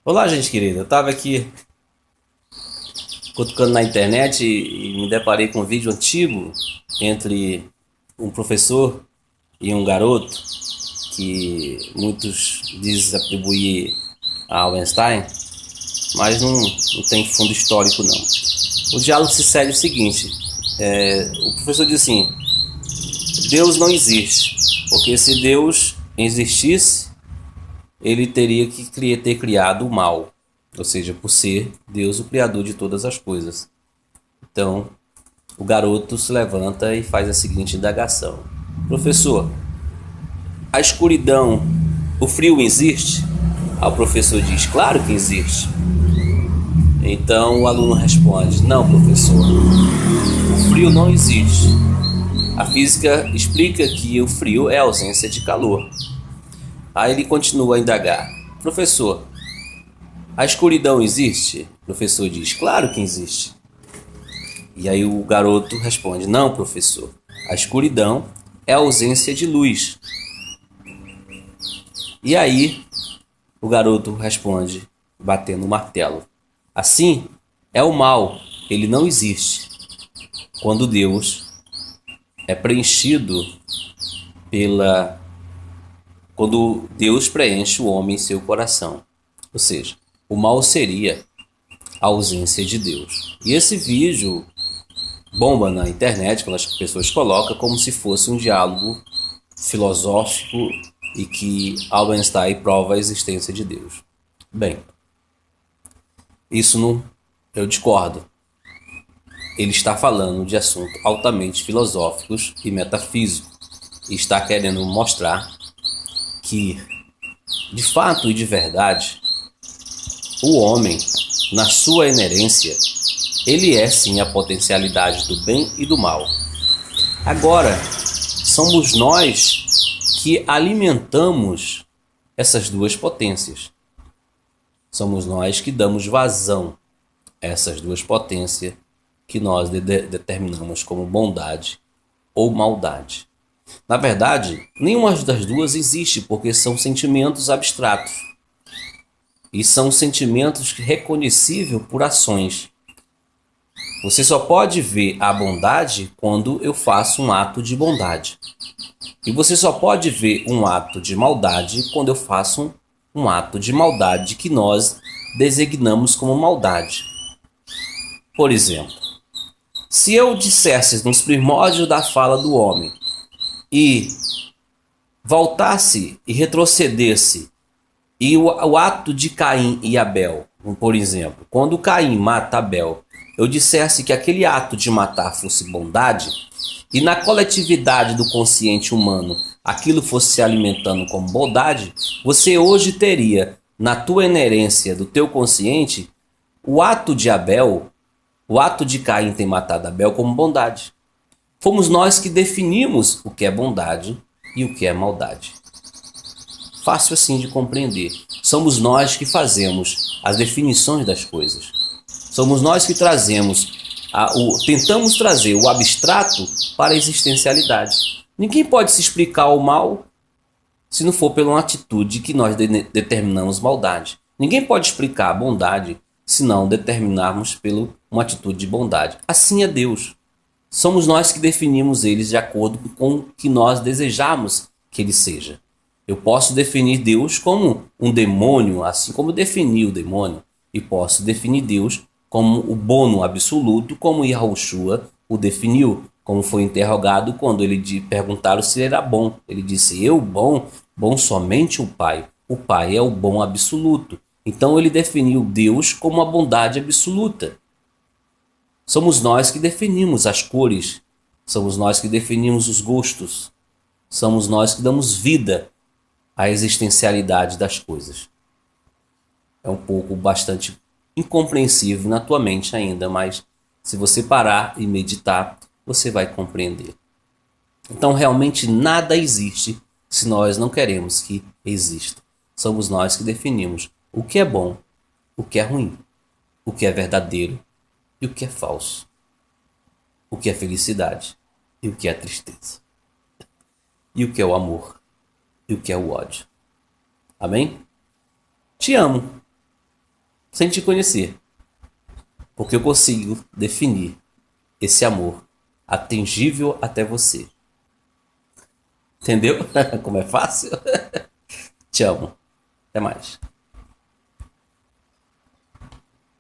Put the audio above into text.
Olá, gente querida. Eu tava aqui cutucando na internet e me deparei com um vídeo antigo entre um professor e um garoto que muitos dizem atribuir a Einstein, mas não tem fundo histórico não. O diálogo se segue o seguinte: o professor diz assim: Deus não existe, porque se Deus existisse, ele teria que ter criado o mal, ou seja, por ser Deus o criador de todas as coisas. Então, o garoto se levanta e faz a seguinte indagação: Professor, a escuridão, o frio existe? Aí o professor diz: Claro que existe. Então o aluno responde: Não, professor, o frio não existe. A física explica que o frio é a ausência de calor. Aí ele continua a indagar: Professor, a escuridão existe? O professor diz: Claro que existe. E aí o garoto responde: Não, professor, a escuridão é a ausência de luz. E aí o garoto responde, batendo o martelo: Assim é o mal, ele não existe. Quando Deus é preenchido pela. Quando Deus preenche o homem em seu coração. Ou seja, o mal seria a ausência de Deus. E esse vídeo bomba na internet, quando as pessoas colocam, como se fosse um diálogo filosófico e que Albert Einstein prova a existência de Deus. Bem, isso não, eu discordo. Ele está falando de assuntos altamente filosóficos e metafísicos e está querendo mostrar que, de fato e de verdade, o homem, na sua inerência, ele é sim a potencialidade do bem e do mal. Agora, somos nós que alimentamos essas duas potências. Somos nós que damos vazão a essas duas potências que nós determinamos como bondade ou maldade. Na verdade, nenhuma das duas existe porque são sentimentos abstratos e são sentimentos reconhecíveis por ações. Você só pode ver a bondade quando eu faço um ato de bondade. E você só pode ver um ato de maldade quando eu faço um ato de maldade que nós designamos como maldade. Por exemplo, se eu dissesse nos primórdios da fala do homem e voltasse e retrocedesse e o ato de Caim e Abel, por exemplo, quando Caim mata Abel, eu dissesse que aquele ato de matar fosse bondade e na coletividade do consciente humano aquilo fosse se alimentando como bondade, você hoje teria na tua inerência do teu consciente o ato de Abel, o ato de Caim ter matado Abel como bondade. Fomos nós que definimos o que é bondade e o que é maldade. Fácil assim de compreender. Somos nós que fazemos as definições das coisas. Somos nós que tentamos trazer o abstrato para a existencialidade. Ninguém pode se explicar o mal se não for pela uma atitude que nós determinamos maldade. Ninguém pode explicar a bondade se não determinarmos pela uma atitude de bondade. Assim é Deus. Somos nós que definimos eles de acordo com o que nós desejamos que ele seja. Eu posso definir Deus como um demônio, assim como defini o demônio, e posso definir Deus como o bono absoluto, como Yahushua o definiu, como foi interrogado quando ele perguntaram se ele era bom. Ele disse: Eu bom? Bom somente o Pai. O Pai é o bom absoluto. Então ele definiu Deus como a bondade absoluta. Somos nós que definimos as cores, somos nós que definimos os gostos, somos nós que damos vida à existencialidade das coisas. É um pouco bastante incompreensível na tua mente ainda, mas se você parar e meditar, você vai compreender. Então realmente nada existe se nós não queremos que exista. Somos nós que definimos o que é bom, o que é ruim, o que é verdadeiro e o que é falso, o que é felicidade e o que é tristeza, e o que é o amor e o que é o ódio. Amém? Te amo. sem te conhecer, porque eu consigo definir esse amor atingível até você. Entendeu? Como é fácil? Te amo. Até mais.